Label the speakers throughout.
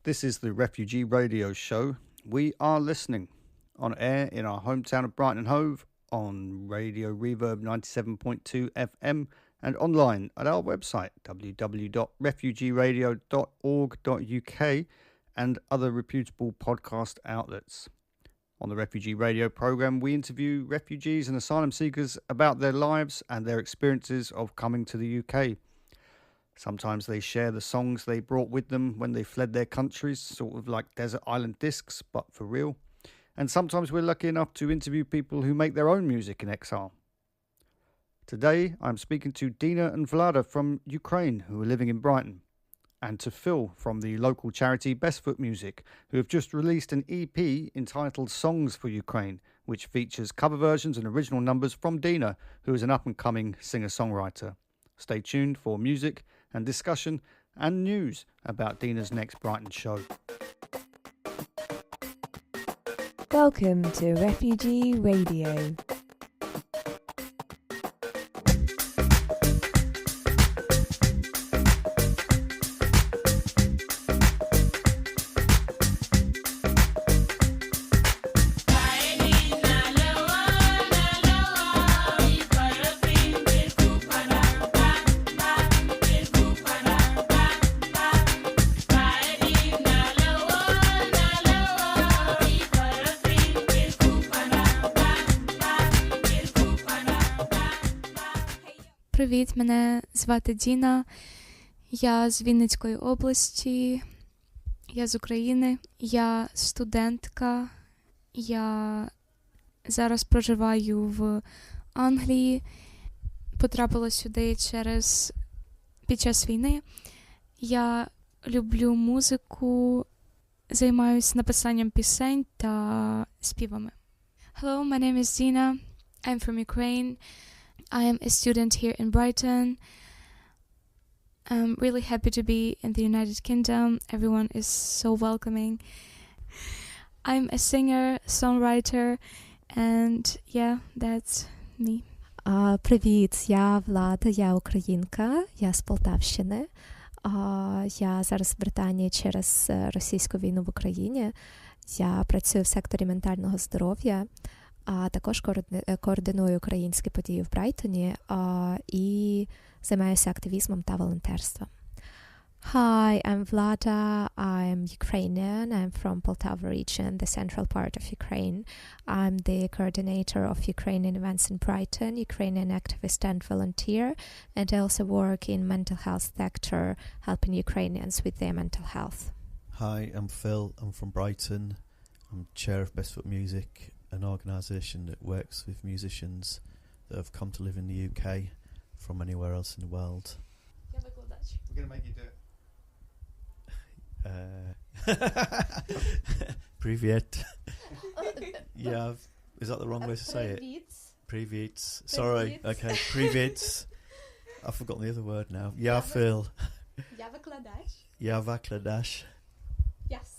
Speaker 1: This is the Refugee Radio Show. We are listening on air in our hometown of Brighton and Hove on Radio Reverb 97.2 FM and online at our website www.refugeeradio.org.uk and other reputable podcast outlets. On the Refugee Radio programme, we interview refugees and asylum seekers about their lives and their experiences of coming to the UK. Sometimes they share the songs they brought with them when they fled their countries, sort of like Desert Island Discs, but for real. And sometimes we're lucky enough to interview people who make their own music in exile. Today, I'm speaking to Dina and Vlada from Ukraine, who are living in Brighton, and to Phil from the local charity Best Foot Music, who have just released an EP entitled Songs for Ukraine, which features cover versions and original numbers from Dina, who is an up-and-coming singer-songwriter. Stay tuned for music and discussion and news about Dina's next Brighton show.
Speaker 2: Welcome to Refugee Radio.
Speaker 3: Привіт, мене звати Діна, я з Вінницької області, я з України, я студентка, я зараз проживаю в Англії, потрапила сюди під час війни. Я люблю музику, займаюся написанням пісень та співами. Hello, my name is Dina, I'm from Ukraine. I am a student here in Brighton. I'm really happy to be in the United Kingdom. Everyone is so welcoming. I'm a singer, songwriter, and yeah, that's me.
Speaker 2: Привіт, я Влада, я українка, я з Полтавщини. Я зараз в Британії через російську війну в Україні. Я працюю в секторі ментального здоров'я. А також координую українські події в Брайтоні і займаюся активізмом та волонтерством. Hi, I'm Vlada. I'm Ukrainian. I'm from Poltava region, the central part of Ukraine. I'm the coordinator of Ukrainian events in Brighton, Ukrainian activist and volunteer, and I also work in mental health sector, helping Ukrainians with their mental health.
Speaker 4: Hi, I'm Phil. I'm from Brighton. I'm chair of Best Foot Music, an organisation that works with musicians that have come to live in the UK from anywhere else in the world.
Speaker 1: We're going to make you do it.
Speaker 4: Privyet. Yeah, is that the wrong way to say it? Privyet. Sorry, okay, privyet. I've forgotten the other word now. Yeah, Phil.
Speaker 3: Я викладач.
Speaker 4: Yeah, Vakladash.
Speaker 3: Yes.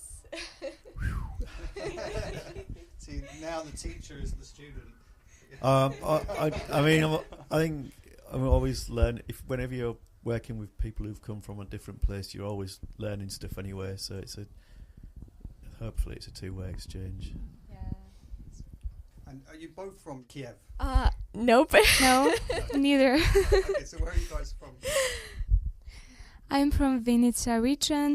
Speaker 1: See, now the teacher is the student.
Speaker 4: I think I always learn whenever you're working with people who've come from a different place, you're always learning stuff anyway. So hopefully it's a two-way exchange.
Speaker 3: Yeah.
Speaker 1: And are you both from Kiev?
Speaker 3: Nope. No, neither.
Speaker 1: Okay, so where are you guys from?
Speaker 3: I'm from Vinnytsia region.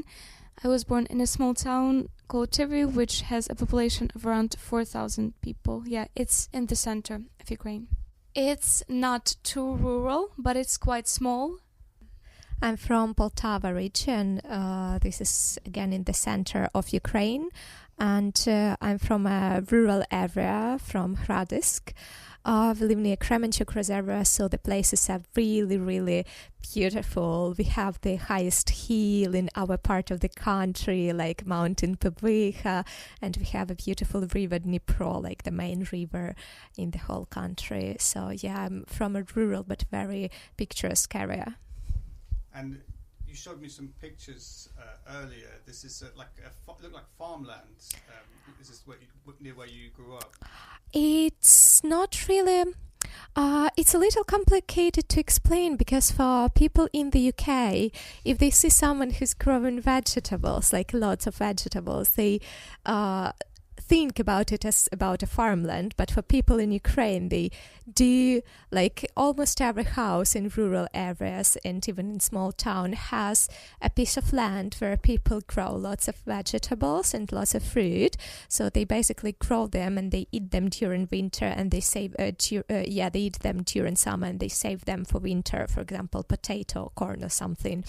Speaker 3: I was born in a small town called Tivy, which has a population of around 4,000 people. Yeah, it's in the center of Ukraine. It's not too rural, but it's quite small.
Speaker 2: I'm from Poltava region. This is again in the center of Ukraine. And I'm from a rural area from Hradisk. We live near Kremenchuk Reservoir, so the places are really, really beautiful. We have the highest hill in our part of the country, like Mountain Pavliha, and we have a beautiful river Dnipro, like the main river in the whole country. So yeah, I'm from a rural but very picturesque area.
Speaker 1: And you showed me some pictures earlier. This is look like farmland. Is this near where you grew up?
Speaker 2: It's not really. It's a little complicated to explain because for people in the UK, if they see someone who's growing vegetables, like lots of vegetables, they think about it as about a farmland. But for people in Ukraine, they do, like almost every house in rural areas and even in small town has a piece of land where people grow lots of vegetables and lots of fruit. So they basically grow them and they eat them during winter, and they save they eat them during summer and they save them for winter, for example potato, corn or something.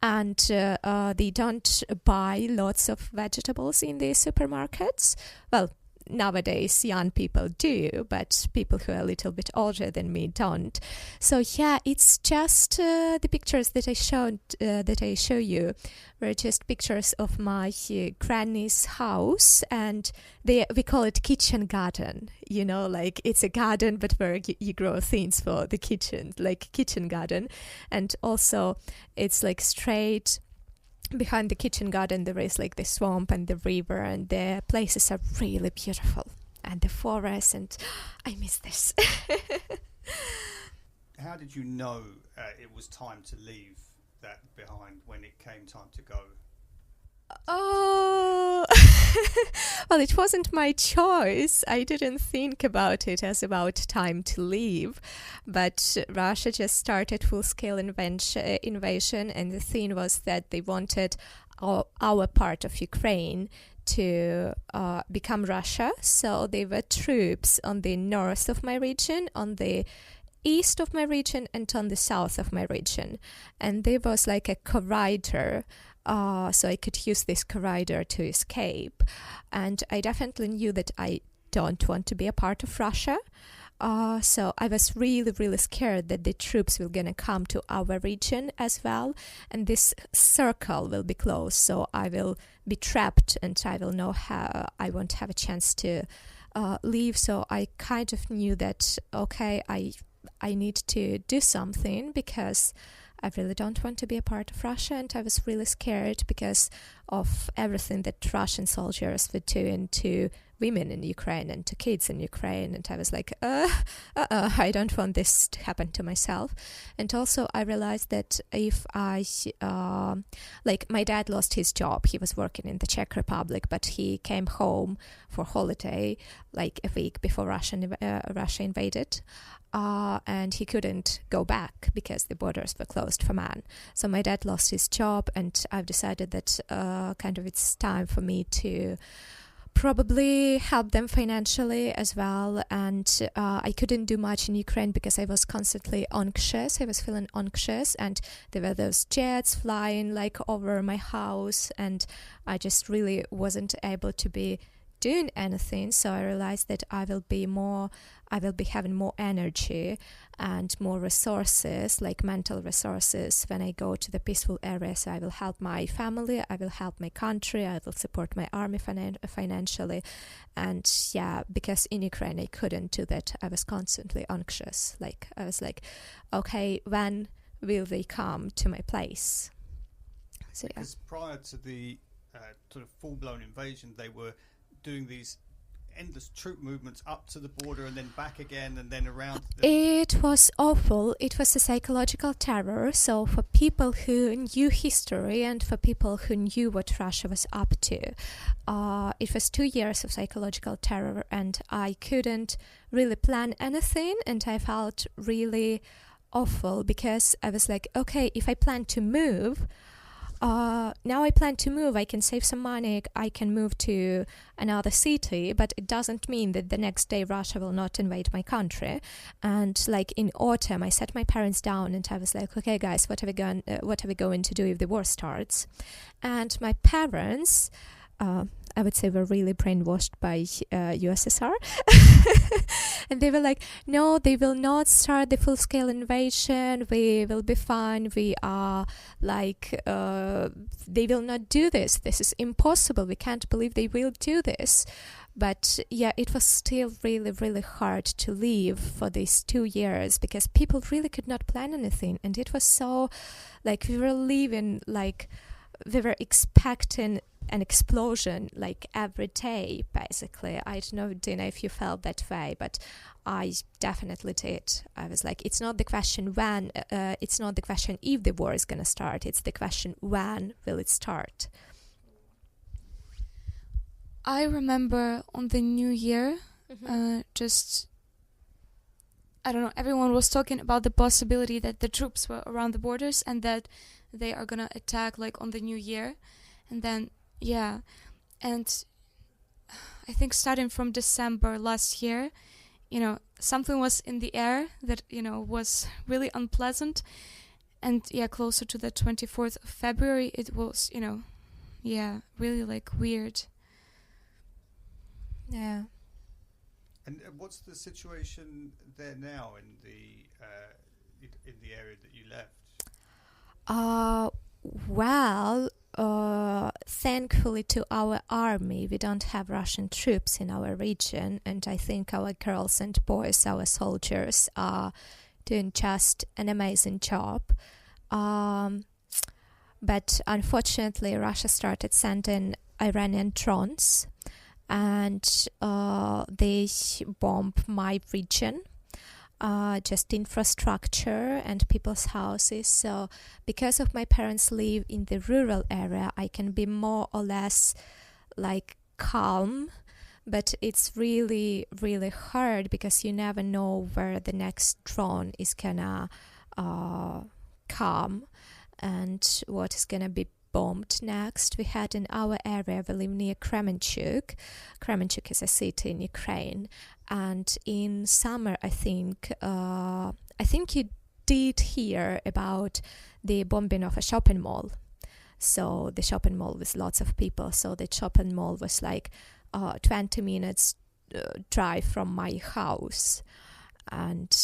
Speaker 2: And they don't buy lots of vegetables in the supermarkets. Well, nowadays young people do, but people who are a little bit older than me don't. So yeah, it's just the pictures that I show you were just pictures of my granny's house, and we call it kitchen garden, you know, like it's a garden but where you grow things for the kitchen, like kitchen garden. And also it's like straight behind the kitchen garden there is like the swamp and the river, and the places are really beautiful, and the forest, and I miss this.
Speaker 1: How did you know it was time to leave that behind when it came time to go?
Speaker 2: Oh, well, it wasn't my choice. I didn't think about it as about time to leave, but Russia just started full-scale invasion, and the thing was that they wanted our part of Ukraine to become Russia. So there were troops on the north of my region, on the east of my region, and on the south of my region, and there was like a corridor. So I could use this corridor to escape. And I definitely knew that I don't want to be a part of Russia. So I was really, really scared that the troops were going to come to our region as well. And this circle will be closed. So I will be trapped, and I will know how I won't have a chance to leave. So I kind of knew that, okay, I need to do something because I really don't want to be a part of Russia, and I was really scared because of everything that Russian soldiers were doing to women in Ukraine and to kids in Ukraine, and I was like, I don't want this to happen to myself. And also I realized that if I, like my dad lost his job, he was working in the Czech Republic, but he came home for holiday like a week before Russia invaded. And he couldn't go back because the borders were closed for man. So my dad lost his job, and I've decided that kind of it's time for me to probably help them financially as well. And I couldn't do much in Ukraine because I was constantly anxious. I was feeling anxious, and there were those jets flying like over my house, and I just really wasn't able to be doing anything. So I realized that I will be having more energy and more resources, like mental resources, when I go to the peaceful areas. I will help my family, I will help my country, I will support my army financially. And yeah, because in Ukraine I couldn't do that. I was constantly anxious. Like I was like, okay, when will they come to my place? So yeah.
Speaker 1: Because prior to the sort of full-blown invasion, they were doing these endless troop movements up to the border and then back again and then around.
Speaker 2: It was awful. It was a psychological terror. So for people who knew history and for people who knew what Russia was up to, it was 2 years of psychological terror, and I couldn't really plan anything, and I felt really awful because I was like, okay, if I plan to move, now I plan to move, I can save some money, I can move to another city, but it doesn't mean that the next day Russia will not invade my country. And like in autumn, I sat my parents down and I was like, okay guys, what are we going to do if the war starts? And my parents, I would say, were really brainwashed by USSR. And they were like, no, they will not start the full-scale invasion, we will be fine, we are like, they will not do this, this is impossible, we can't believe they will do this. But yeah, it was still really, really hard to leave for these 2 years because people really could not plan anything. And it was so, like, we were leaving, like, we were expecting an explosion like every day, basically. I don't know, Dina, if you felt that way, but I definitely did. I was like, it's not the question when, it's not the question if the war is going to start, it's the question when will it start.
Speaker 3: I remember on the New Year, I don't know, everyone was talking about the possibility that the troops were around the borders and that they are gonna attack like on the New Year. And then, and I think starting from December last year, something was in the air that, was really unpleasant. And closer to the 24th of February, it was, really like weird.
Speaker 2: Yeah.
Speaker 1: And what's the situation there now in the area that you left?
Speaker 2: Thankfully to our army, we don't have Russian troops in our region, and I think our girls and boys, our soldiers, are doing just an amazing job. But unfortunately, Russia started sending Iranian drones, and they bomb my region, just infrastructure and people's houses. So because of my parents live in the rural area, I can be more or less like calm, but it's really, really hard because you never know where the next drone is gonna come and what is gonna be bombed next. We had in our area, we live near Kremenchuk. Kremenchuk is a city in Ukraine, and in summer, I think you did hear about the bombing of a shopping mall. So the shopping mall with lots of people. So the shopping mall was like 20 minutes drive from my house, and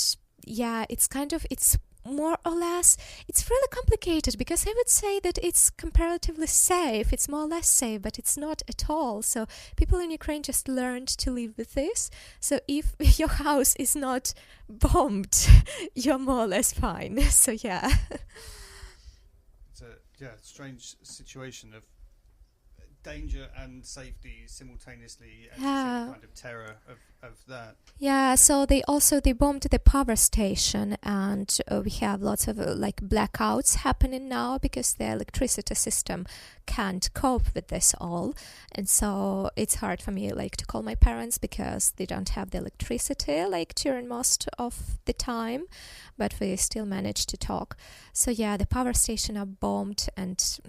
Speaker 2: it's more or less, it's really complicated because I would say that it's comparatively safe. It's more or less safe, but it's not at all. So people in Ukraine just learned to live with this. So if your house is not bombed, you're more or less fine. So yeah.
Speaker 1: It's a strange situation of danger and safety simultaneously, and the kind of terror of that.
Speaker 2: Yeah, so they bombed the power station, and we have lots of like blackouts happening now because the electricity system can't cope with this all, and so it's hard for me like to call my parents because they don't have the electricity like during most of the time, but we still manage to talk. So yeah, the power station are bombed, and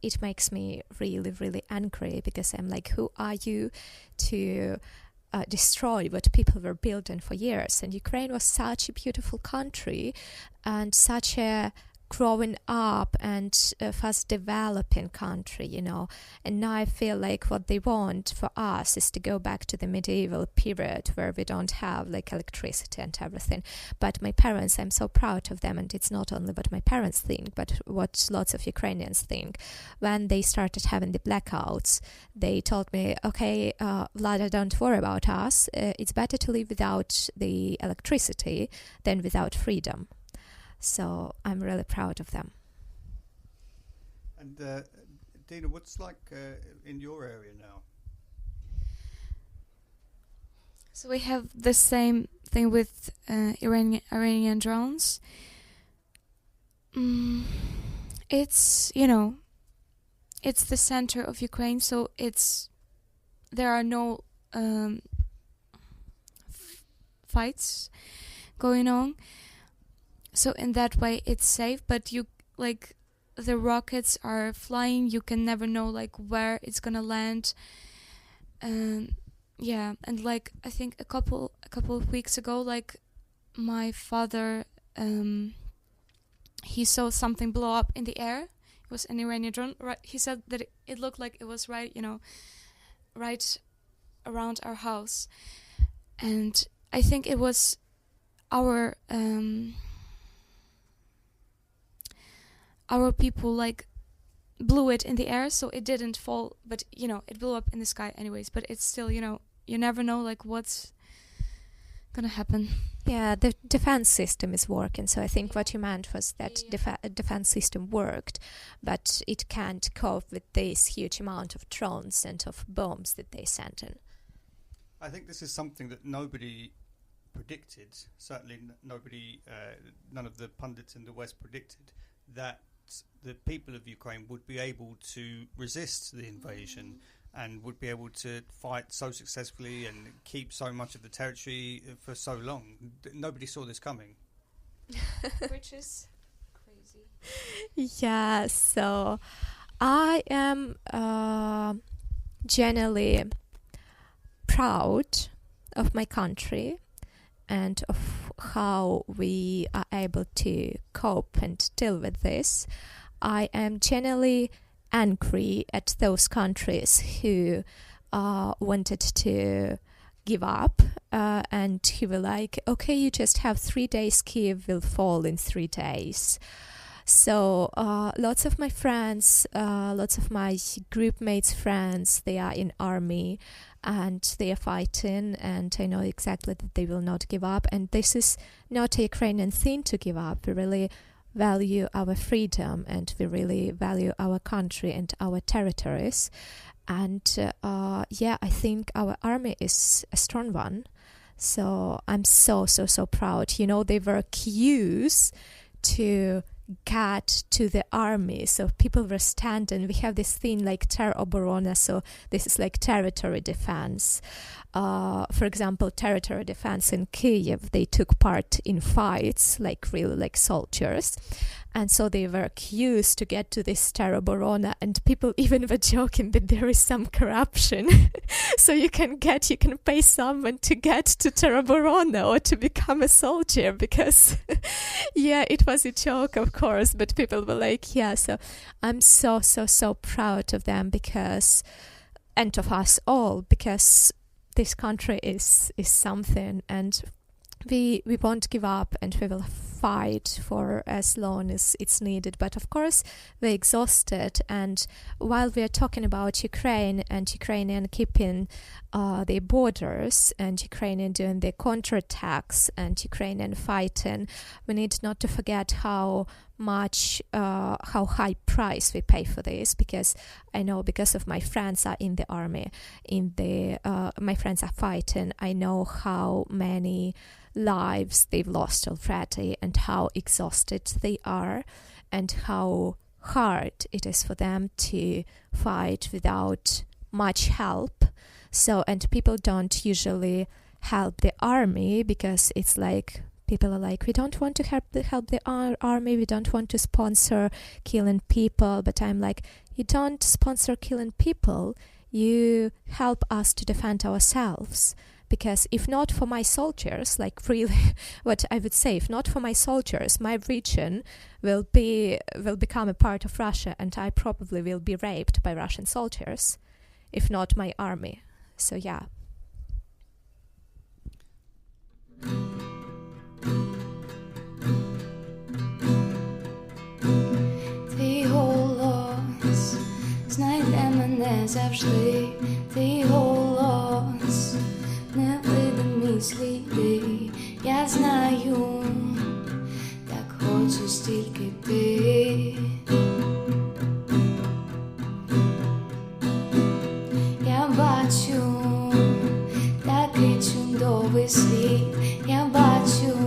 Speaker 2: it makes me really, really angry because I'm like, who are you to destroy what people were building for years? And Ukraine was such a beautiful country and such a growing up and fast developing country, and now I feel like what they want for us is to go back to the medieval period where we don't have like electricity and everything. But my parents, I'm so proud of them, and it's not only what my parents think but what lots of Ukrainians think. When they started having the blackouts, they told me, okay, Vlada, don't worry about us, it's better to live without the electricity than without freedom. So I'm really proud of them.
Speaker 1: And Dina, what's like in your area now?
Speaker 3: So we have the same thing with Iranian drones. It's it's the center of Ukraine, so there are no fights going on. So in that way, it's safe, but the rockets are flying. You can never know like where it's gonna land. And like I think a couple of weeks ago, like my father, he saw something blow up in the air. It was an Iranian drone. Right, he said that it looked like it was right around our house, and I think it was our people like blew it in the air, so it didn't fall, but it blew up in the sky anyways. But it's still, you never know like what's going to happen.
Speaker 2: Yeah, the defense system is working. So I think what you meant was that defense system worked, but it can't cope with this huge amount of drones and of bombs that they sent in.
Speaker 1: I think this is something that nobody predicted. Certainly nobody, none of the pundits in the West predicted that the people of Ukraine would be able to resist the invasion and would be able to fight so successfully and keep so much of the territory for so long. Nobody saw this coming.
Speaker 3: Which is crazy.
Speaker 2: Yeah, so I am generally proud of my country and of how we are able to cope and deal with this. I am generally angry at those countries who wanted to give up and who were like, okay, you just have 3 days, Kiev will fall in 3 days. So lots of my friends, lots of my group mates' friends, they are in army and they are fighting, and I know exactly that they will not give up. And this is not a Ukrainian thing to give up. We really value our freedom and we really value our country and our territories. And I think our army is a strong one. So I'm so proud. You know, there were queues to get to the army, so people were standing. We have this thing like teroborona, so this is like territory defense. For example, territory defense in Kiev, they took part in fights, like really like soldiers, and so they were queues to get to this teroborona, and people even were joking that there is some corruption. So you can pay someone to get to teroborona or to become a soldier, because yeah, it was a joke, of course, but people were like, yeah. So I'm so proud of them, because, and of us all, because this country is something, and we won't give up, and we will fight for as long as it's needed. But of course we're exhausted, and while we are talking about Ukraine and Ukrainian keeping their borders and Ukrainian doing their counterattacks and Ukrainian fighting, we need not to forget how high price we pay for this, because I know, because of my friends are in the army, my friends are fighting, I know how many lives they've lost already and how exhausted they are and how hard it is for them to fight without much help. So, and people don't usually help the army, because it's like, people are like, we don't want to help the army, we don't want to sponsor killing people. But I'm like, you don't sponsor killing people, you help us to defend ourselves. Because if not for my soldiers, like really, what I would say, if not for my soldiers, my region will become a part of Russia, and I probably will be raped by Russian soldiers, if not my army. So yeah.
Speaker 5: Твій голос знайде мене завжди, твій голос, невидимі сліди, я знаю, так хочу стільки ти. Я бачу такий чудовий світ, я бачу,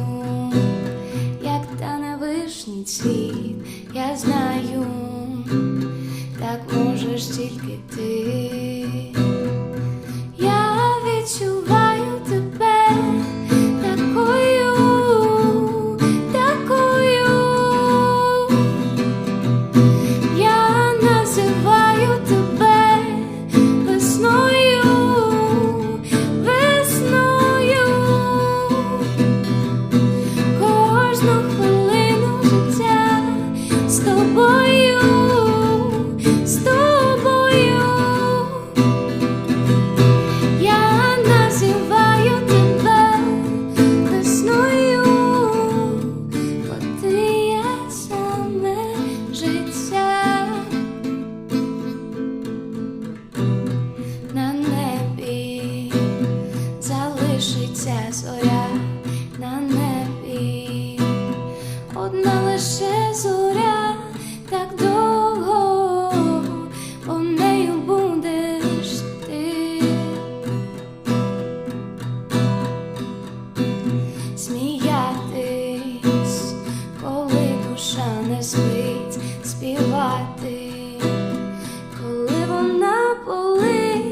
Speaker 5: як тане вишній цвіт, я знаю, так можеш тільки ти. Я відчуваю тебе такою, такою. Я називаю тебе весною, весною. Кожну хвилину життя з тобою, з тобою.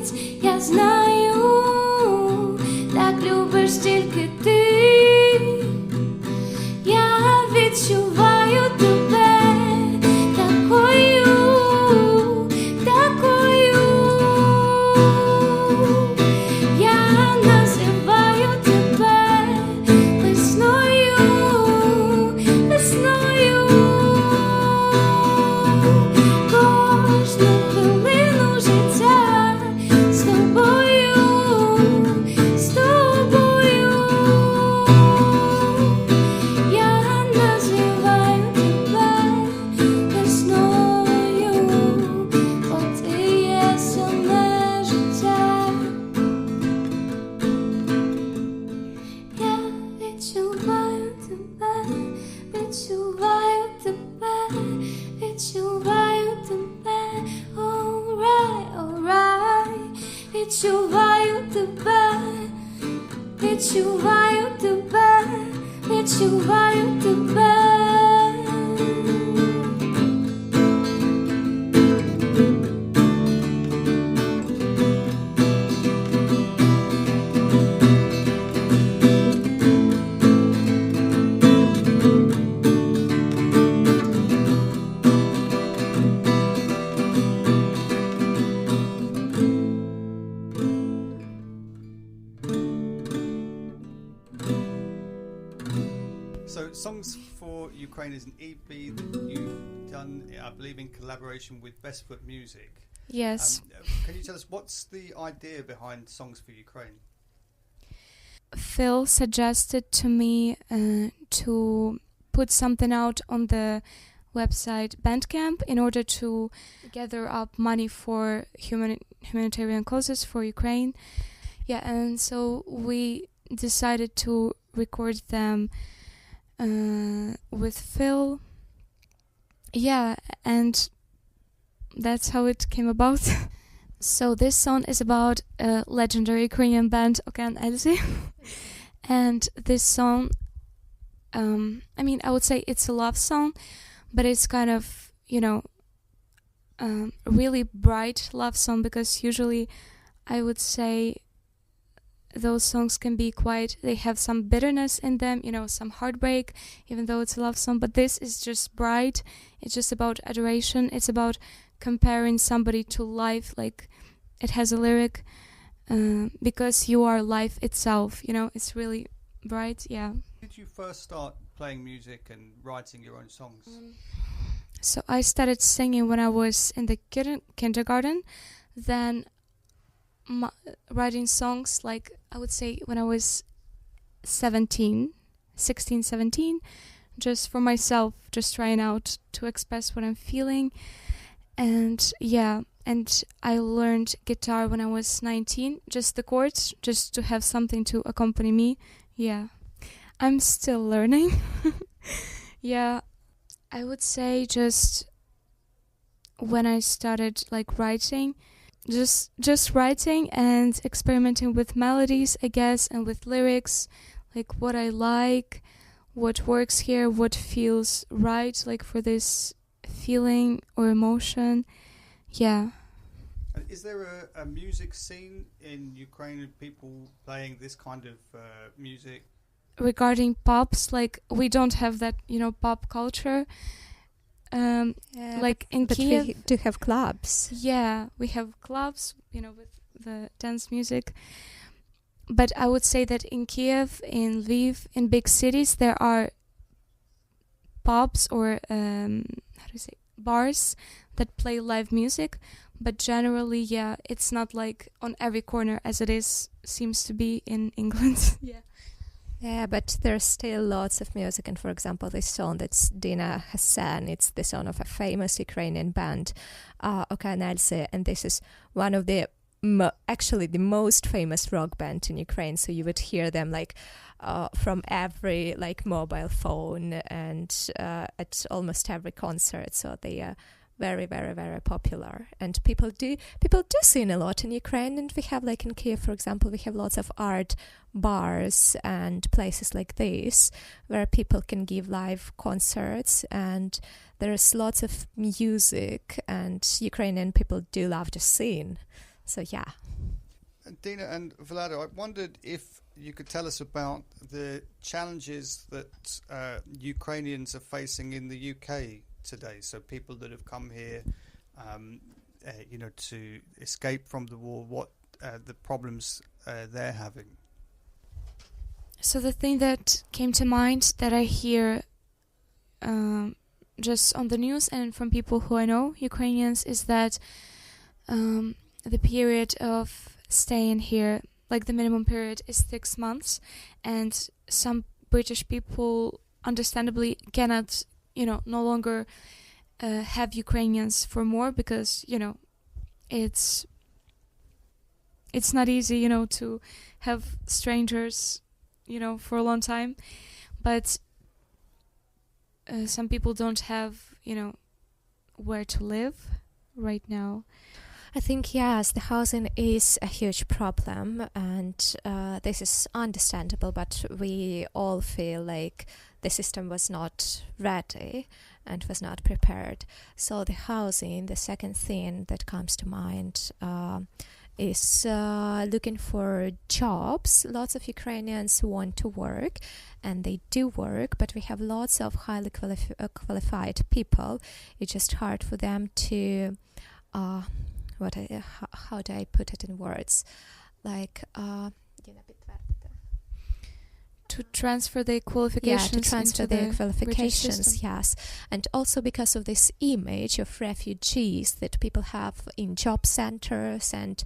Speaker 5: сердець, я знаю, так любиш тільки ти. Я відчуваю тебе такою, такою. Я називаю тебе весною, весною. Кожну хвилину життя з тобою, з тобою. Я називаю тебе весною, бо ти є саме життя. Я відчуваю тебе, відчуваю тебе, відчуваю тебе. Alright, alright. Відчуваю тебе, відчуваю тебе, відчуваю тебе.
Speaker 1: So, Songs for Ukraine is an EP that you've done, I believe, in collaboration with Best Foot Music.
Speaker 3: Yes.
Speaker 1: Can you tell us what's the idea behind Songs for Ukraine?
Speaker 3: Phil suggested to me to put something out on the website Bandcamp in order to gather up money for humanitarian causes for Ukraine. Yeah, and so we decided to record them with Phil. Yeah, and that's how it came about. So this song is about a legendary Ukrainian band, Oka and Elsie. And this song, I mean, I would say it's a love song, but it's kind of, you know, really bright love song, because usually I would say those songs can be quite, they have some bitterness in them, you know, some heartbreak, even though it's a love song. But this is just bright. It's just about adoration. It's about comparing somebody to life. Like, it has a lyric, because you are life itself, you know. It's really bright. Yeah.
Speaker 1: Did you first start playing music and writing your own songs?
Speaker 3: So I started singing when I was in the kindergarten. Then writing songs, like, I would say when I was 16, 17, just for myself, just trying out to express what I'm feeling. And yeah, and I learned guitar when I was 19, just the chords, just to have something to accompany me. Yeah, I'm still learning. Yeah, I would say just when I started like writing, just writing and experimenting with melodies, I guess, and with lyrics, like what I like, what works here, what feels right, like for this feeling or emotion. Yeah.
Speaker 1: And is there a music scene in Ukraine of people playing this kind of music?
Speaker 3: Regarding pops, like, we don't have that, you know, pop culture. Like in Kiev,
Speaker 2: we do have clubs.
Speaker 3: Yeah, we have clubs, you know, with the dance music. But I would say that in Kiev, in Lviv, in big cities, there are pubs or bars that play live music. But generally, yeah, it's not like on every corner as it seems to be in England. Yeah.
Speaker 2: Yeah, but there's still lots of music. And for example, this song that Dina has sang, it's the song of a famous Ukrainian band, Oka and Elsie, and this is one of the actually the most famous rock band in Ukraine. So you would hear them like from every like mobile phone and at almost every concert. So they are very, very, very popular, and people do sing a lot in Ukraine. And we have, like in Kiev, for example, we have lots of art bars and places like this where people can give live concerts, and there's lots of music, and Ukrainian people do love to sing. So yeah.
Speaker 1: Dina and Vlada, I wondered if you could tell us about the challenges that Ukrainians are facing in the UK today. So people that have come here, to escape from the war, what the problems they're having.
Speaker 3: So the thing that came to mind that I hear just on the news and from people who I know, Ukrainians, is that the period of staying here, like the minimum period, is 6 months, and some British people understandably cannot, no longer have Ukrainians for more, because it's not easy, to have strangers, for a long time, but some people don't have, where to live right now.
Speaker 2: I think, yes, the housing is a huge problem, and this is understandable, but we all feel like the system was not ready and was not prepared. So the housing, the second thing that comes to mind, is looking for jobs. Lots of Ukrainians want to work, and they do work, but we have lots of highly qualified people. It's just hard for them to... how do I put it in words? Like,
Speaker 3: to transfer their qualifications.
Speaker 2: Yeah, to transfer
Speaker 3: into
Speaker 2: their qualifications,
Speaker 3: system.
Speaker 2: yes. And also because of this image of refugees that people have in job centers, and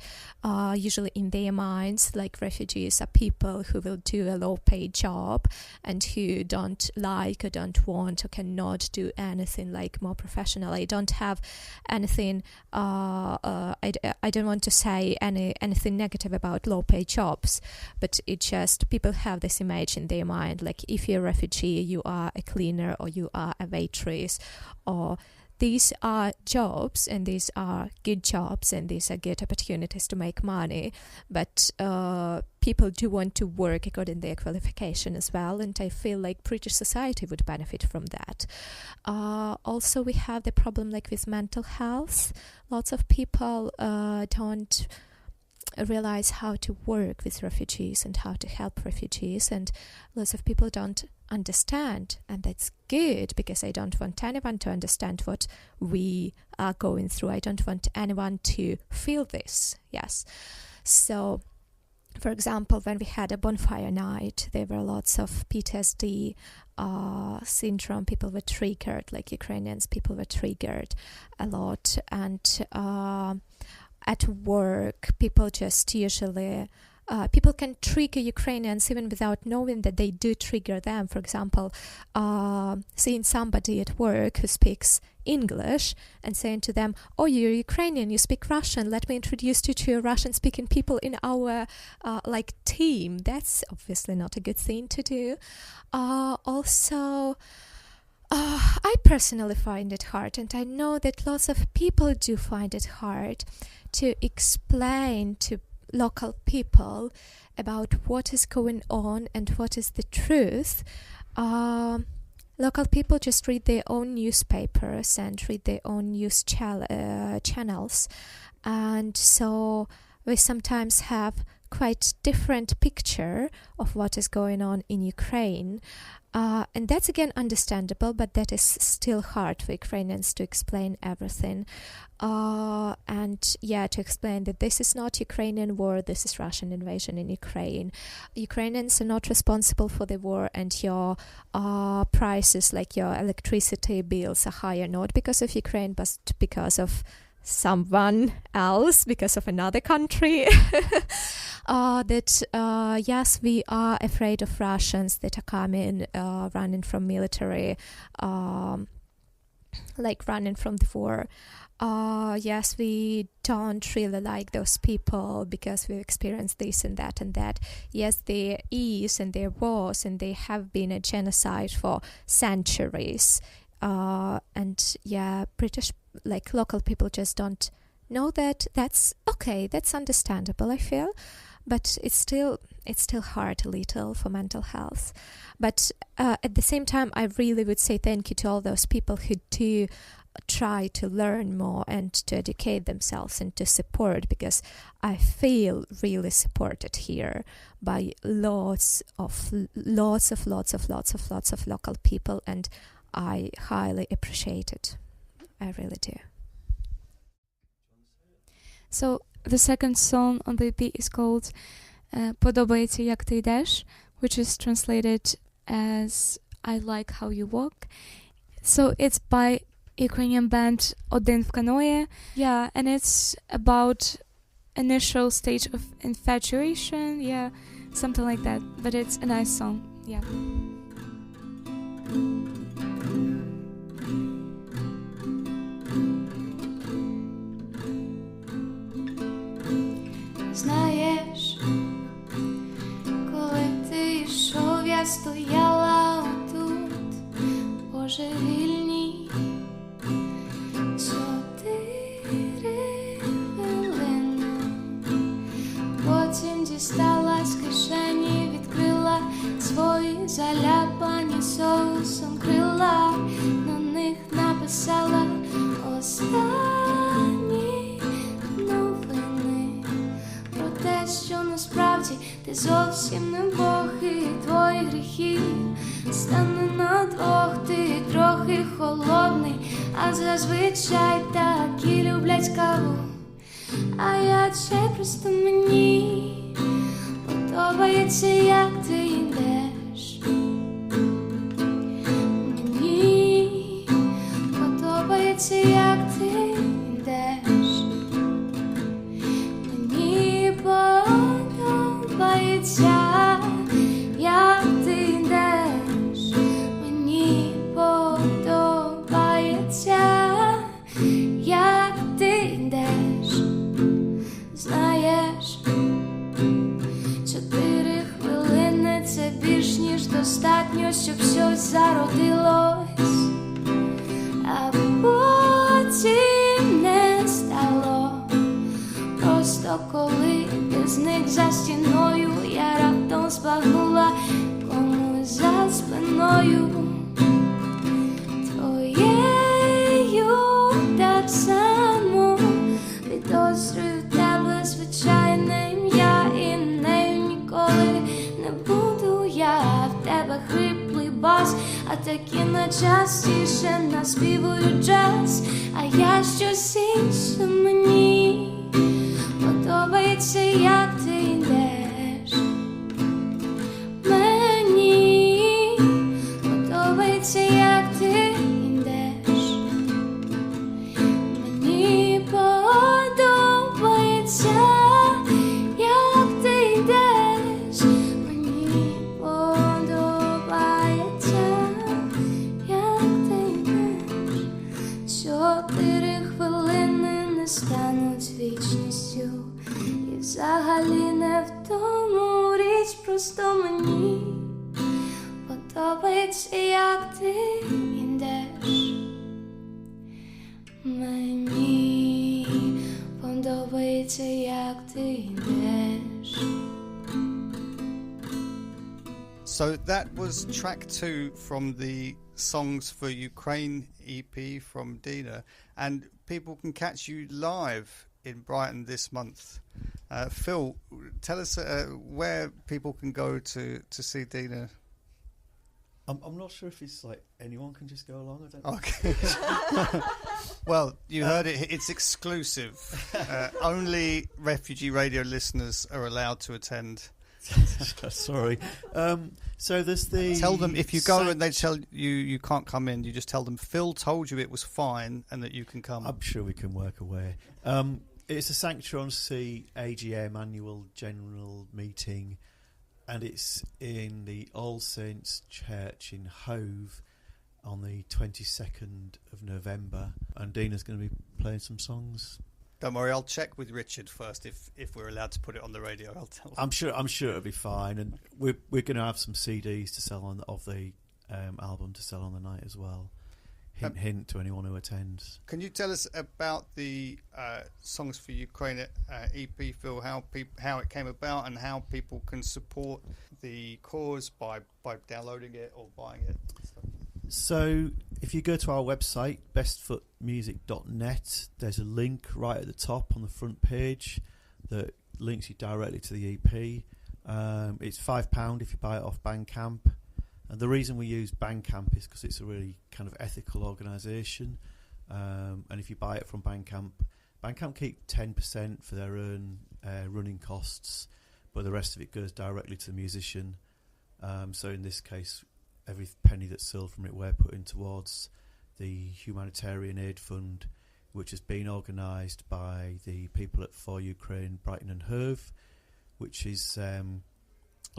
Speaker 2: usually in their minds, like refugees are people who will do a low-paid job and who don't like or don't want or cannot do anything like more professional. I don't have anything, I don't want to say anything negative about low-paid jobs, but it just, people have this image in their mind, like if you're a refugee, you are a cleaner or you are a waitress, or these are jobs and these are good jobs and these are good opportunities to make money, but people do want to work according to their qualification as well, and I feel like British society would benefit from that. Also, we have the problem like with mental health. Lots of people don't realize how to work with refugees and how to help refugees, and lots of people don't understand, and that's good, because I don't want anyone to understand what we are going through. I don't want anyone to feel this. Yes. So, for example, when we had a bonfire night, there were lots of PTSD syndrome. People were triggered, like Ukrainians, people were triggered a lot, and at work, people just usually... people can trigger Ukrainians even without knowing that they do trigger them. For example, seeing somebody at work who speaks English and saying to them, "Oh, you're Ukrainian, you speak Russian, let me introduce you to Russian-speaking people in our team." That's obviously not a good thing to do. Also, I personally find it hard, and I know that lots of people do find it hard to explain to local people about what is going on and what is the truth. Local people just read their own newspapers and read their own news channels, and so we sometimes have quite different picture of what is going on in Ukraine. And that's again understandable, but that is still hard for Ukrainians to explain everything. To explain that this is not Ukrainian war, this is Russian invasion in Ukraine. Ukrainians are not responsible for the war, and your prices, like your electricity bills, are higher not because of Ukraine, but because of someone else, because of another country. Yes, we are afraid of Russians that are coming, running from military, running from the war. Yes, we don't really like those people because we've experienced this and that and that. Yes, there is and there was and there have been a genocide for centuries. British, local people just don't know that. That's okay, that's understandable, I feel. But it's still hard a little for mental health. But at the same time, I really would say thank you to all those people who do try to learn more and to educate themselves and to support, because I feel really supported here by lots of local people, and I highly appreciate it. I really do.
Speaker 3: So the second song on the EP is called Подобається як ти йдеш, which is translated as I like how you walk. So it's by Ukrainian band Один в каное. Yeah, and it's about initial stage of infatuation. Yeah, something like that. But it's a nice song. Yeah.
Speaker 5: Знаєш, коли ти йшов, я стояла отут, божевільній. 4 хвилини. Потім дістала з кишені, відкрила свої заляпані соусом крила. На них написала останні новини про те, що насправді ти зовсім не Бог, і твої гріхи стане на двох. Ти трохи холодний, а зазвичай такі люблять каву. А я ще просто мені подобається, як ти йдеш. Мені подобається, як ти йдеш. Мені подобається, як ти йдеш. Мені подобається, як ти йдеш. Знаєш, 4 хвилини це більш ніж достатньо, щоб щось зародилось, а потім не стало. Просто коли ти зник за стіною, я раптом збагнула комусь за спиною. Твоєю так само підозрюю тебе, звичайне ім'я, і нею ніколи не буду я. В тебе хриплий бас, а такі найчастіше наспівують джаз. А я щось інше, мені подобається, як ти йдеш. Мені подобається, як ти йдеш. Мені подобається, як ти йдеш. Мені подобається, як ти йдеш. 4 хвилини не стануть вічністю, і взагалі не в тому річ, просто мені подобається, як ти йдеш. Мені подобається, як ти йдеш.
Speaker 1: So that was track 2 from the Songs for Ukraine EP from Dina, and people can catch you live in Brighton this month. Phil, tell us where people can go to see Dina.
Speaker 4: I'm not sure if it's like anyone can just go along. I don't.
Speaker 1: Okay. Well, you heard it. It's exclusive. Only Refugee Radio listeners are allowed to attend.
Speaker 4: Sorry. So there's the.
Speaker 1: Tell them if you go and they tell you can't come in, you just tell them Phil told you it was fine and that you can come.
Speaker 4: I'm sure we can work away. It's a Sanctuary AGM annual general meeting, and it's in the All Saints Church in Hove on the 22nd of November, and Dina's going to be playing some songs.
Speaker 1: Don't worry, I'll check with Richard first if we're allowed to put it on the radio. I'll tell him.
Speaker 4: I'm sure it'll be fine, and we're going to have some CDs to sell of the album to sell on the night as well. Hint to anyone who attends.
Speaker 1: Can you tell us about the Songs for Ukraine EP, Phil? How it came about and how people can support the cause by downloading it or buying it?
Speaker 4: So if you go to our website, bestfootmusic.net, there's a link right at the top on the front page that links you directly to the EP. It's £5 if you buy it off Bandcamp. And the reason we use Bandcamp is because it's a really kind of ethical organisation. And if you buy it from Bandcamp keep 10% for their own running costs, but the rest of it goes directly to the musician. So in this case, every penny that's sold from it we're putting towards the humanitarian aid fund, which has been organised by the people at For Ukraine, Brighton and Hove, which is a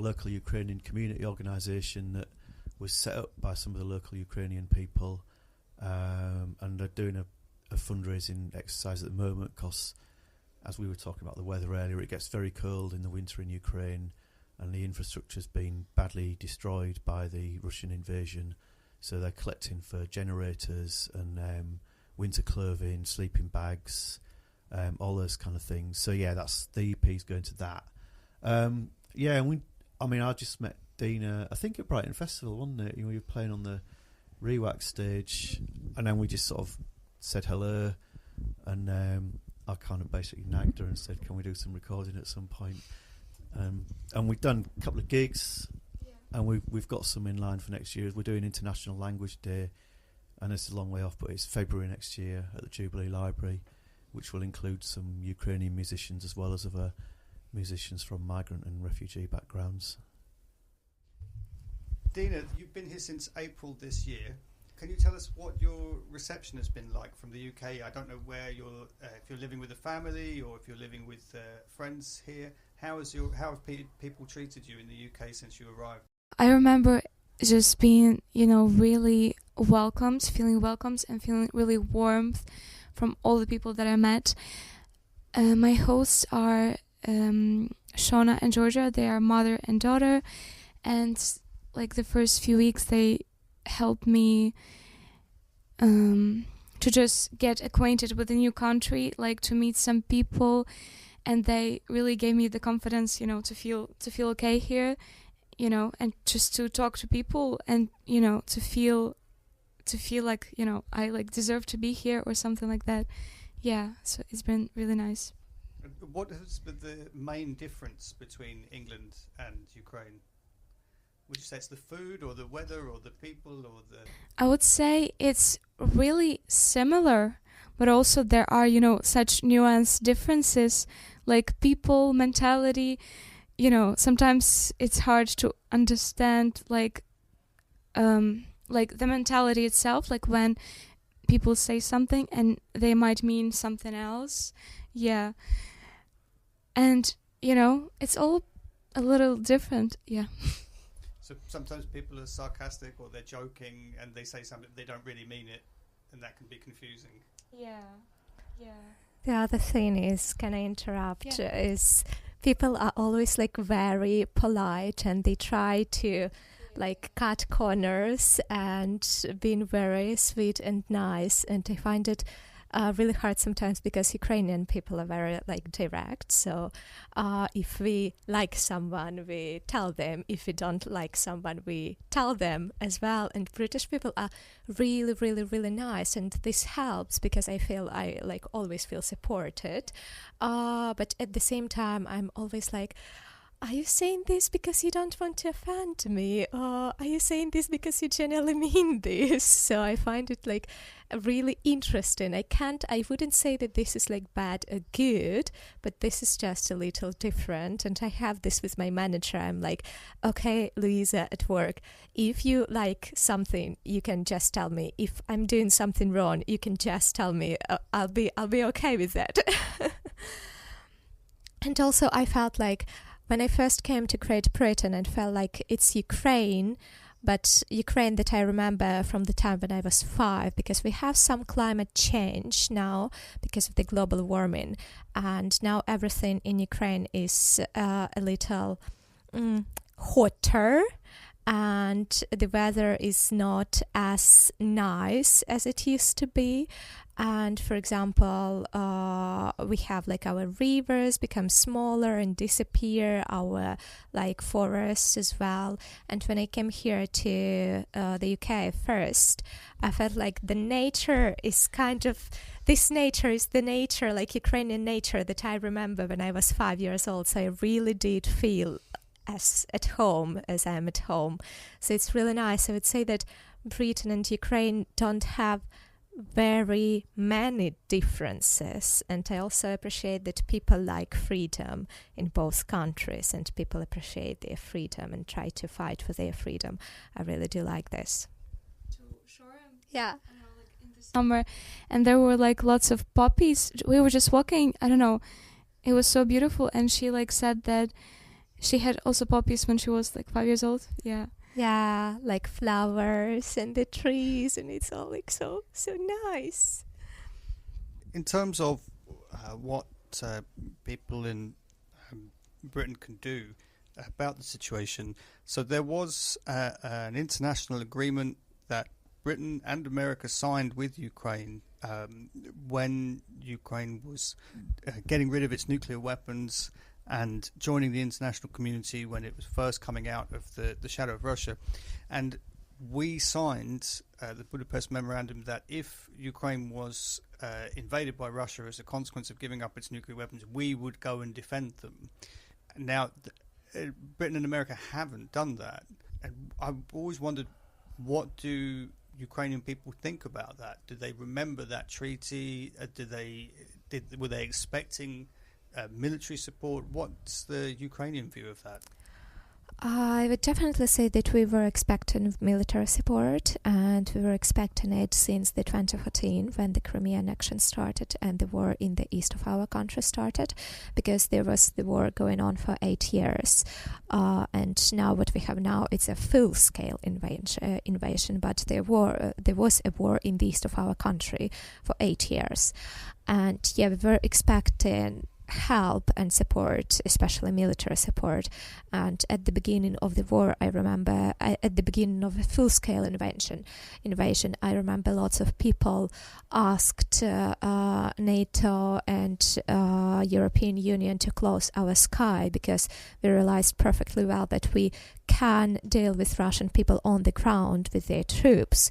Speaker 4: local Ukrainian community organisation that was set up by some of the local Ukrainian people, and they're doing a fundraising exercise at the moment because, as we were talking about the weather earlier, it gets very cold in the winter in Ukraine and the infrastructure's been badly destroyed by the Russian invasion, so they're collecting for generators and winter clothing, sleeping bags, all those kind of things. So yeah, that's the EP's going to that. Yeah, and I just met Dina, I think at Brighton Festival, wasn't it? You were playing on the Rewax stage, and then we just sort of said hello, and I kind of basically nagged her and said, can we do some recording at some point? And we've done a couple of gigs, and we've got some in line for next year. We're doing International Language Day, and it's a long way off, but it's February next year at the Jubilee Library, which will include some Ukrainian musicians as well as other musicians from migrant and refugee backgrounds.
Speaker 1: Dina, you've been here since April this year. Can you tell us what your reception has been like from the UK? I don't know where you're, if you're living with a family or if you're living with friends here. How have people treated you in the UK since you arrived?
Speaker 3: I remember just being, really feeling welcomed and feeling really warmth from all the people that I met. My hosts are Shona and Georgia. They are mother and daughter, and like the first few weeks they helped me to just get acquainted with a new country, like to meet some people, and they really gave me the confidence, to feel okay here, and just to talk to people and to feel like I like deserve to be here or something like that. Yeah, so it's been really nice.
Speaker 1: What has been the main difference between England and Ukraine? Would you say it's the food or the weather or the people or the...
Speaker 3: I would say it's really similar, but also there are, such nuanced differences, like people, mentality. Sometimes it's hard to understand, like the mentality itself, like when people say something and they might mean something else. Yeah. And, it's all a little different. Yeah.
Speaker 1: So sometimes people are sarcastic or they're joking and they say something, they don't really mean it, and that can be confusing.
Speaker 3: Yeah.
Speaker 2: The other thing is, can I interrupt,
Speaker 3: Yeah.
Speaker 2: is people are always like very polite and they try to like cut corners and being very sweet and nice, and I find it really hard sometimes because Ukrainian people are very like direct. So if we like someone, we tell them. If we don't like someone, we tell them as well. And British people are really, really, really nice, and this helps because I feel I like always feel supported. But at the same time, I'm always like, are you saying this because you don't want to offend me? Or are you saying this because you genuinely mean this? So I find it like really interesting. I wouldn't say that this is like bad or good, but this is just a little different. And I have this with my manager. I'm like, okay, Louisa at work, if you like something, you can just tell me. If I'm doing something wrong, you can just tell me. I'll be okay with that. And also I felt like when I first came to Great Britain, I felt like it's Ukraine, but Ukraine that I remember from the time when I was 5, because we have some climate change now because of the global warming, and now everything in Ukraine is a little hotter, and the weather is not as nice as it used to be. And for example, we have like our rivers become smaller and disappear, our like forests as well. And when I came here to the UK first, I felt like the nature is kind of, this nature is the nature, like Ukrainian nature that I remember when I was 5 years old. So I really did feel as at home as I am at home. So it's really nice. I would say that Britain and Ukraine don't have very many differences, and I also appreciate that people like freedom in both countries, and people appreciate their freedom and try to fight for their freedom. I really do like this. Yeah.
Speaker 3: Summer, and there were like lots of poppies. We were just walking, I don't know, it was so beautiful, and she like said that she had also poppies when she was like 5 years old.
Speaker 2: Yeah, like flowers and the trees, and it's all like so nice.
Speaker 1: In terms of what people in Britain can do about the situation, so there was an international agreement that Britain and America signed with Ukraine when Ukraine was getting rid of its nuclear weapons and joining the international community when it was first coming out of the shadow of Russia. And we signed the Budapest Memorandum that if Ukraine was invaded by Russia as a consequence of giving up its nuclear weapons, we would go and defend them. Now, Britain and America haven't done that. And I've always wondered, what do Ukrainian people think about that? Do they remember that treaty? Were they expecting military support? What's the Ukrainian view of that?
Speaker 2: I would definitely say that we were expecting military support, and we were expecting it since the 2014 when the Crimea annexion started and the war in the east of our country started, because there was the war going on for 8 years, and now what we have now, it's a full-scale invasion, but there was a war in the east of our country for 8 years, and yeah, we were expecting help and support, especially military support. And at the beginning of the war, I remember at the beginning of a full-scale invasion, I remember lots of people asked NATO and European Union to close our sky, because we realized perfectly well that we can deal with Russian people on the ground with their troops.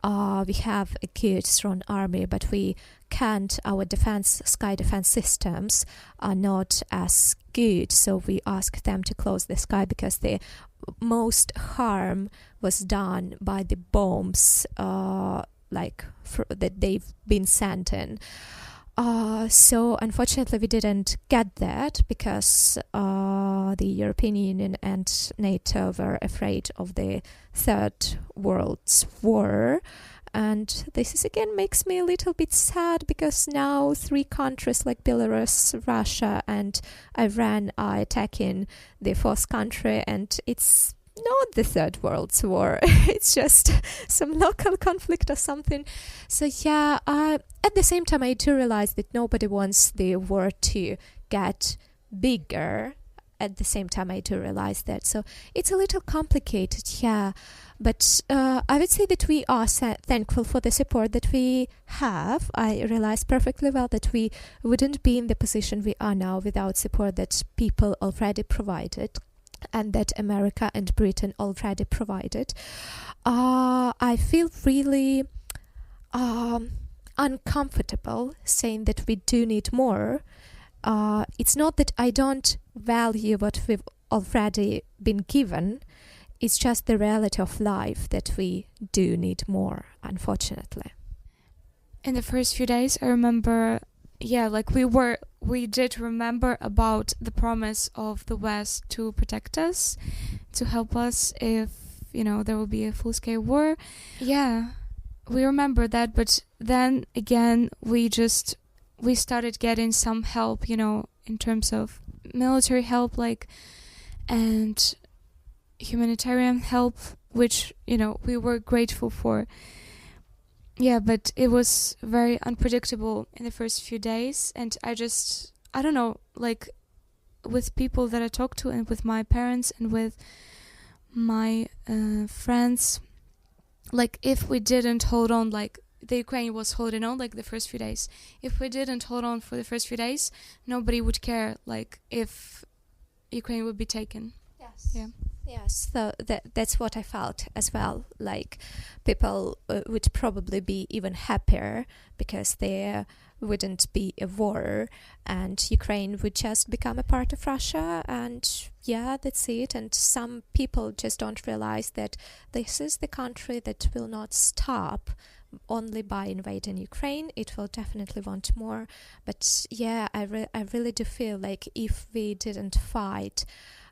Speaker 2: We have a good, strong army, but we can't, our sky defense systems are not as good, so we asked them to close the sky because the most harm was done by the bombs that they've been sent in. So unfortunately we didn't get that, because the European Union and NATO were afraid of the Third World War. And this is again makes me a little bit sad, because now 3 countries like Belarus, Russia and Iran are attacking the 4th country, and it's not the Third World War. It's just some local conflict or something. So yeah, at the same time I do realize that nobody wants the war to get bigger. At the same time I do realize that. So it's a little complicated, yeah. But I would say that we are thankful for the support that we have. I realize perfectly well that we wouldn't be in the position we are now without support that people already provided, and that America and Britain already provided. I feel really uncomfortable saying that we do need more. It's not that I don't value what we've already been given. It's just the reality of life that we do need more, unfortunately.
Speaker 3: In the first few days, I remember, we did remember about the promise of the West to protect us, to help us if, there will be a full-scale war. Yeah, we remember that, but then again, we started getting some help, in terms of military help, and humanitarian help, which, we were grateful for. Yeah, but it was very unpredictable in the first few days, and I don't know, with people that I talked to and with my parents and with my friends, like if we didn't hold on, like the Ukraine was holding on like the first few days. If we didn't hold on for the first few days, nobody would care like if Ukraine would be taken.
Speaker 2: Yes.
Speaker 3: Yeah.
Speaker 2: Yes, so that's what I felt as well. Like people would probably be even happier because there wouldn't be a war and Ukraine would just become a part of Russia, and yeah, that's it. And some people just don't realize that this is the country that will not stop only by invading Ukraine. It will definitely want more. But yeah, I really do feel like if we didn't fight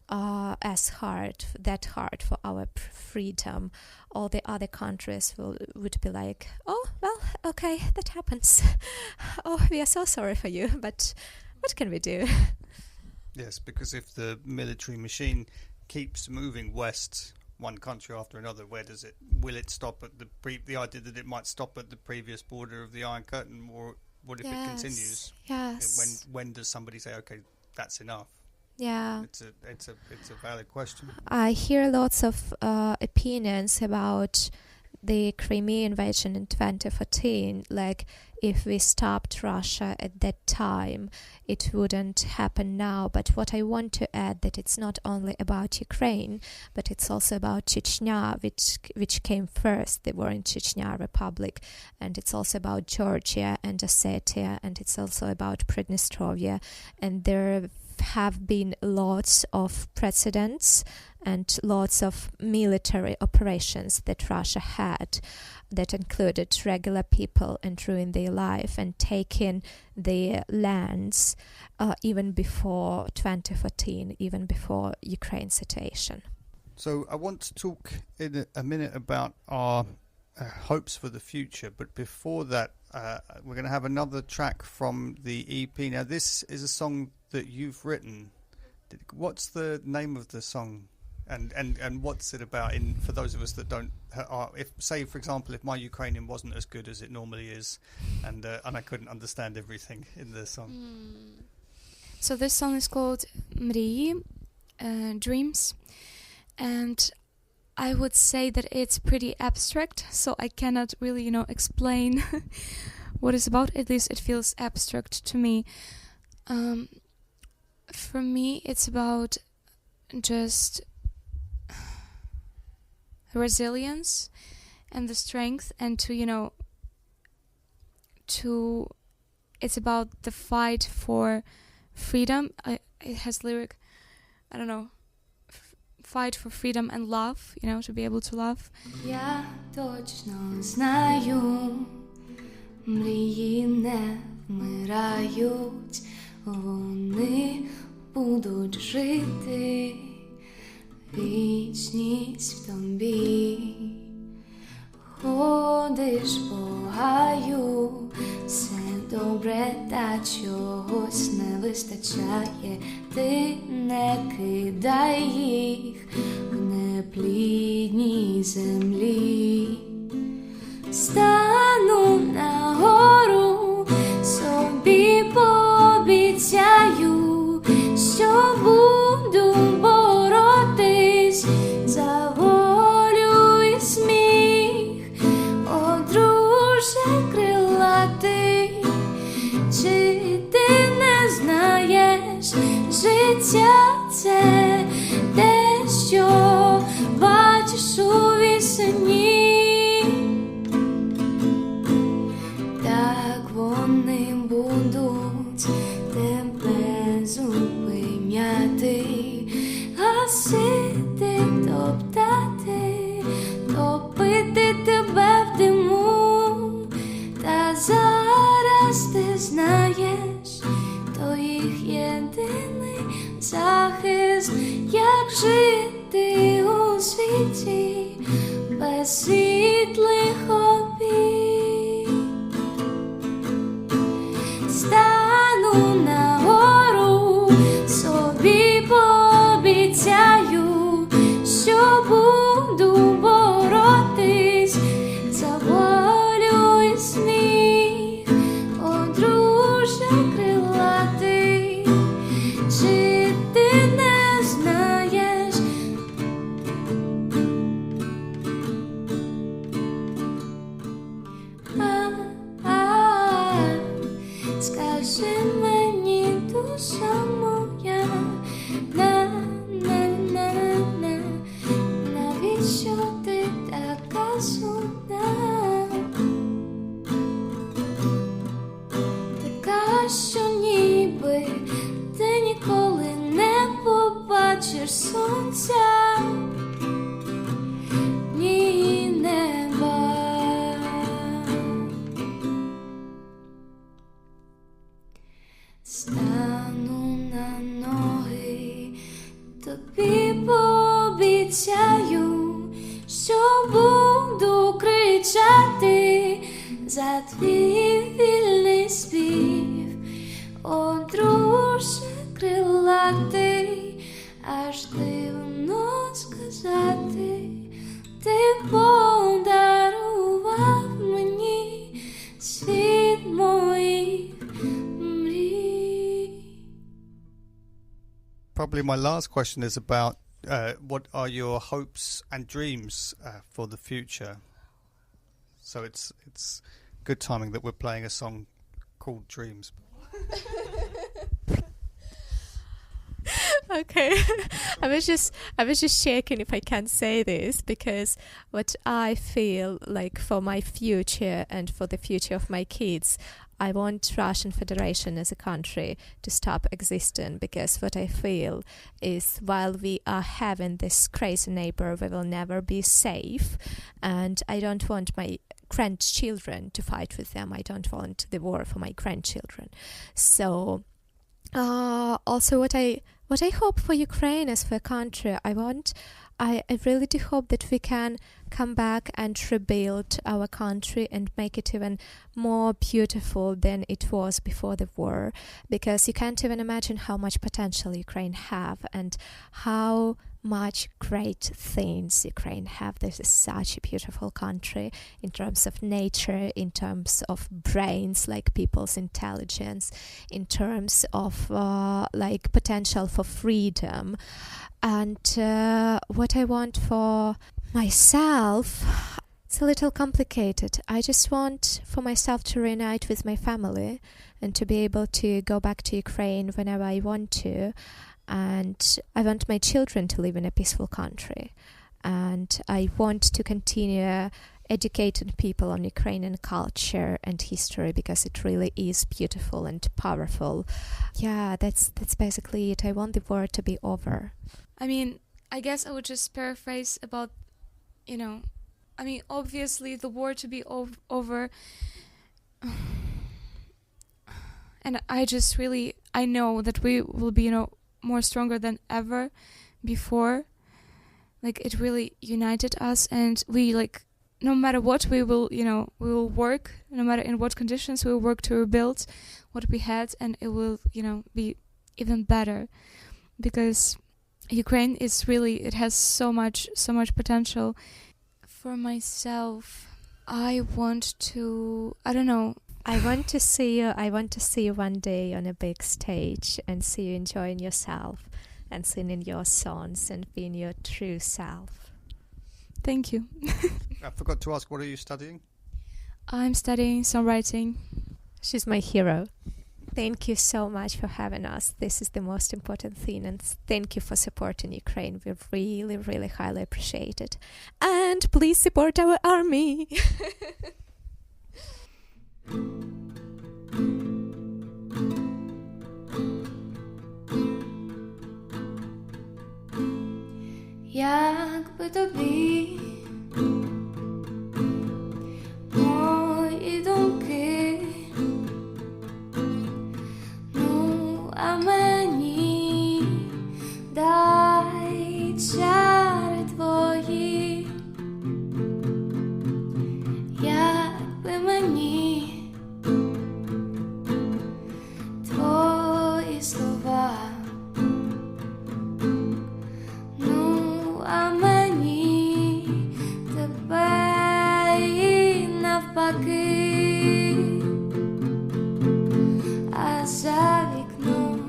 Speaker 2: that hard for our freedom, all the other countries would be like, oh, well, okay, that happens. Oh, we are so sorry for you, but what can we do?
Speaker 1: Yes, because if the military machine keeps moving west, one country after another, will it stop at the idea that it might stop at the previous border of the Iron Curtain, or what if it continues?
Speaker 2: Yes.
Speaker 1: When does somebody say, okay, that's enough?
Speaker 2: Yeah,
Speaker 1: it's a valid question.
Speaker 2: I hear lots of opinions about the Crimea invasion in 2014. Like, if we stopped Russia at that time, it wouldn't happen now. But what I want to add, that it's not only about Ukraine, but it's also about Chechnya, which came first, the war in Chechnya Republic, and it's also about Georgia and Ossetia, and it's also about Pridnestrovia, and there have been lots of precedents and lots of military operations that Russia had that included regular people entering their life and taking their lands even before 2014, even before Ukraine situation.
Speaker 1: So I want to talk in a minute about our hopes for the future, but before that we're going to have another track from the EP. Now this is a song that you've written. What's the name of the song, and what's it about? For those of us that don't, if say for example, if my Ukrainian wasn't as good as it normally is, and I couldn't understand everything in the song.
Speaker 3: So this song is called Mrії, Dreams, and I would say that it's pretty abstract, so I cannot really, explain what it's about. At least it feels abstract to me. For me, it's about just resilience and the strength, and it's about the fight for freedom. It has lyric, I don't know, fight for freedom and love, to be able to love.
Speaker 5: Я точно знаю, мрії не вмирають, вони будуть жити, вічність в тобі. Ходиш по гаю, все добре, та чогось не вистачає. Ти не кидай їх в неплідній землі. Стану на гору, собі пообіцяю, що буду боротись за волю і сміх. О, друже крилатий, чи ти не знаєш, життя це те, що бачиш у вісні. Так вони будуть тебе зупиняти, гасити, топтати, топити тебе в диму. Та зараз ти знаєш, то їх єдиний захист, як жити у світі без світлих обід. Стану на гору, собі пообіцяю, що буду боротись за волю і сміх. О, друже крилатий, чи ти не знаєш, бачиш сонця, ні неба. Стану на ноги, тобі пообіцяю, що буду кричати за твій вільний спів, о, друже крилатий, аж дивно сказати, ти подарував мені світ моїх мрій.
Speaker 1: Probably my last question is about what are your hopes and dreams for the future? So it's good timing that we're playing a song called Dreams.
Speaker 2: Okay. I was just shaking if I can say this, because what I feel like for my future and for the future of my kids, I want Russian Federation as a country to stop existing, because what I feel is while we are having this crazy neighbor, we will never be safe, and I don't want my grandchildren to fight with them. I don't want the war for my grandchildren. So also what I hope for Ukraine as for a country, I really do hope that we can come back and rebuild our country and make it even more beautiful than it was before the war, because you can't even imagine how much potential Ukraine have and how much great things Ukraine have. This is such a beautiful country in terms of nature, in terms of brains, like people's intelligence, in terms of like potential for freedom. And what I want for myself, it's a little complicated. I just want for myself to reunite with my family and to be able to go back to Ukraine whenever I want to. And I want my children to live in a peaceful country. And I want to continue educating people on Ukrainian culture and history, because it really is beautiful and powerful. Yeah, that's basically it. I want the war to be over.
Speaker 3: I mean, I guess I would just paraphrase about, obviously the war to be over. And I know that we will be, more stronger than ever before. Like, it really united us, and we, like, no matter what, we will work, no matter in what conditions, we will work to rebuild what we had, and it will, be even better, because Ukraine is really, it has so much potential. For myself, I want to see you one day on a big stage and see you enjoying yourself and singing your songs and being your true self. Thank you.
Speaker 1: I forgot to ask, what are you studying?
Speaker 3: I'm studying songwriting.
Speaker 2: She's my hero. Thank you so much for having us. This is the most important thing, and thank you for supporting Ukraine. We really, really highly appreciate it. And please support our army.
Speaker 5: Якби тобі мої думки, а мені дай чари твої, якби мені твої слова, а мені тебе і навпаки, а за вікном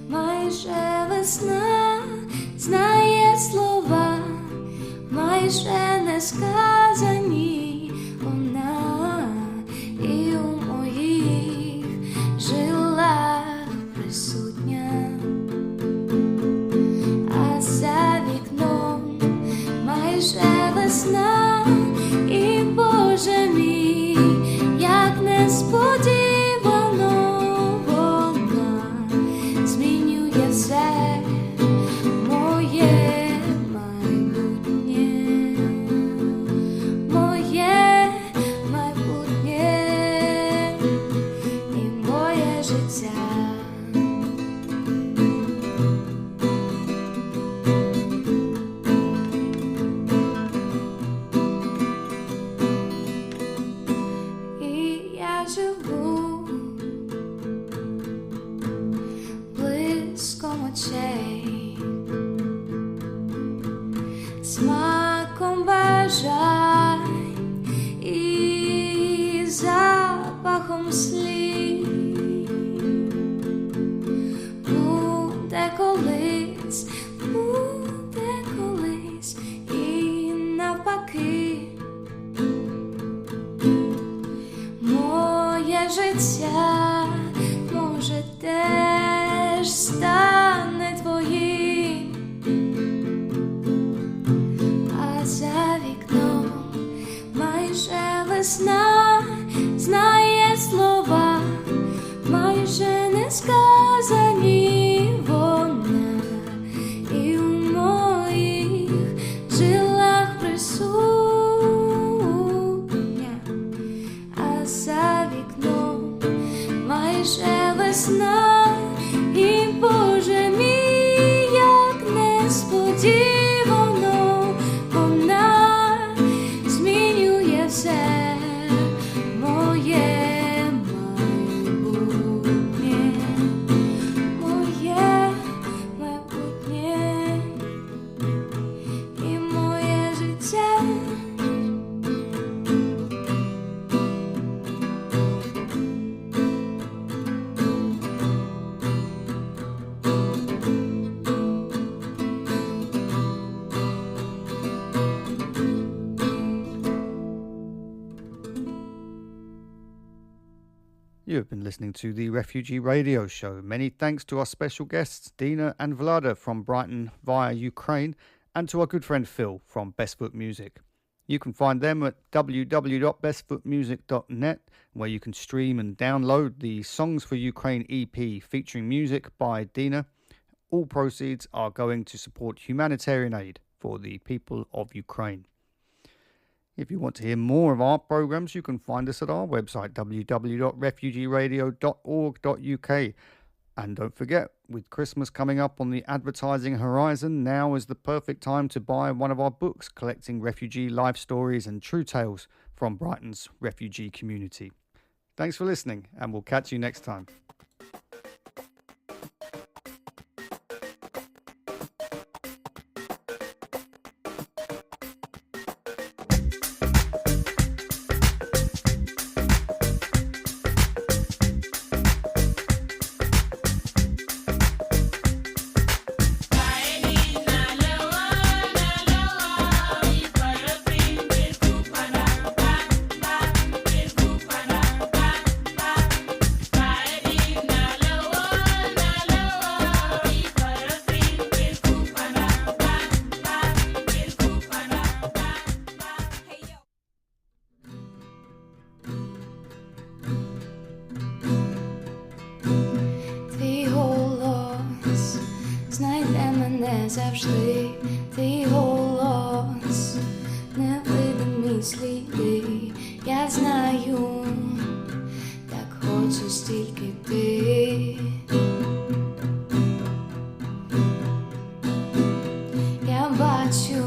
Speaker 5: майже весна, знає слова, майже не сказані, вона і у моїх жилах присутня, а за вікном майже весна, і Боже мій, як несподівано вона змінює все. очей, смаком бажань і запахом слів. Буде колись і навпаки. Моє життя, може, теж стане твоїм, а за вікном майже весна, знає слова, майже не сказані вона, і в моїх жилах присутня, а за вікном майже весна, і Боже мій, як несподівано вона змінює все моє майбутнє, моє майбутнє і моє життя.
Speaker 1: You have been listening to the Refugee Radio Show. Many thanks to our special guests, Dina and Vlada from Brighton via Ukraine, and to our good friend Phil from Best Foot Music. You can find them at www.bestfootmusic.net, where you can stream and download the Songs for Ukraine EP featuring music by Dina. All proceeds are going to support humanitarian aid for the people of Ukraine. If you want to hear more of our programmes, you can find us at our website, www.refugeeradio.org.uk. And don't forget, with Christmas coming up on the advertising horizon, now is the perfect time to buy one of our books collecting refugee life stories and true tales from Brighton's refugee community. Thanks for listening, and we'll catch you next time.
Speaker 5: Завжди твій голос, невидимі сліди, я знаю, так хочу стільки ти. Я бачу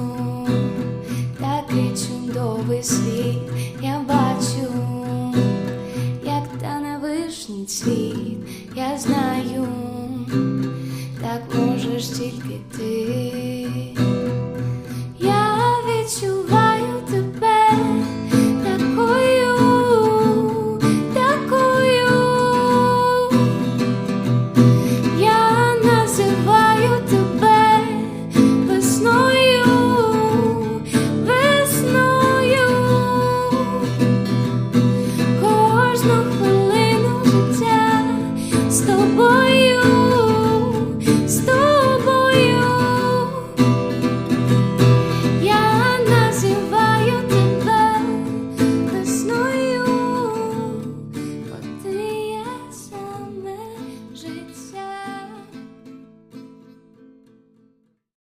Speaker 5: такий чудовий світ, я бачу, як тане вишній цвіт, я знаю, так можеш тільки ти.